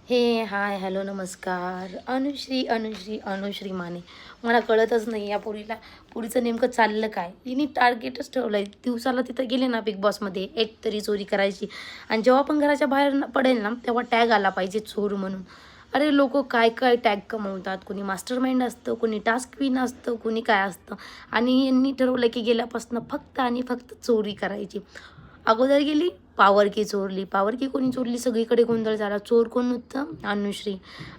हे hi hello नमस्कार. अनुश्री माने. मला कळतच नाही या पुरीचं नेमकं चाललं काय. हिने टार्गेटच ठेवलं आहे, दिवसाला तिथं गेले ना बिग बॉसमध्ये एक तरी चोरी करायची. आणि जेव्हा पण घराच्या बाहेर पडेल ना तेव्हा टॅग आला पाहिजे चोर म्हणून. अरे लोक काय काय टॅग कमवतात. कोणी मास्टर माइंड असतं, कोणी टास्क क्वीन असतं, कोणी काय असतं. आणि यांनी ठरवलं की गेल्यापासून फक्त आणि फक्त चोरी करायची. अगोदर गेली पावर की चोरली. पावर की कोणी चोरली, सगळीकडे गोंधळ झाला. चोर कोण होतं? अनुश्री.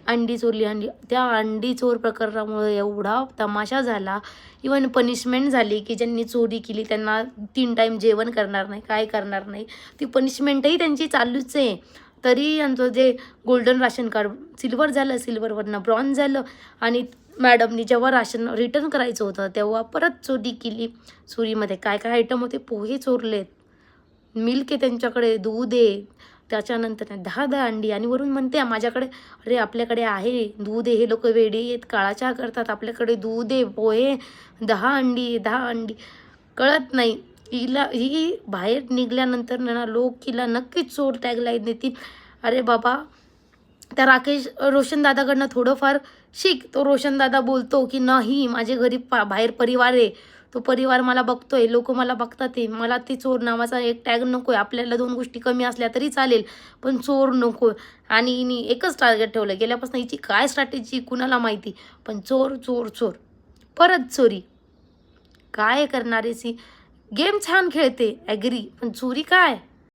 अंडी चोरली. त्या अंडी चोर प्रकरणामुळे एवढा तमाशा झाला. इवन पनिशमेंट झाली की ज्यांनी चोरी केली त्यांना 3 टाईम जेवण करणार नाही, काय करणार नाही. ती पनिशमेंटही त्यांची चालूच आहे. तरी यांचं जे गोल्डन राशन कार्ड सिल्वर झालं, सिल्वरवरनं ब्रॉन्झ झालं. आणि मॅडमनी जेव्हा राशन रिटर्न करायचं होतं तेव्हा परत चोरी केली. चोरीमध्ये काय काय आयटम होते, पोहे चोरलेत, मिल्क आहे त्यांच्याकडे, दूध आहे, त्याच्यानंतर 10-10 अंडी. आणि वरून म्हणते माझ्याकडे, अरे आपल्याकडे आहे दूध आहे. हे लोक वेडे आहेत, काळा चहा करतात. आपल्याकडे दूध आहे, पोहे, 10 अंडी 10 अंडी. कळत नाही ही बाहेर निघाल्यानंतर ना लोक हिला नक्कीच चोर टॅगलाईन देतील. अरे बाबा, त्या रोशनदादाकडनं थोडंफार शिक. तो रोशनदादा बोलतो की नाही माझे घरी बाहेर परिवार आहे, तो परिवार मला बघतोय, लोक मला बघतात आहे, मला ते चोर नावाचा एक टॅग नको आहे. आपल्याला 2 गोष्टी कमी असल्या तरी चालेल पण चोर नको. आणि हिने एकच टार्गेट ठेवलं गेल्यापासून. हिची काय स्ट्रॅटेजी कुणाला माहिती, पण चोर चोर चोर, परत चोरी. काय करणारे सी. गेम छान खेळते ॲग्री, पण चोरी काय.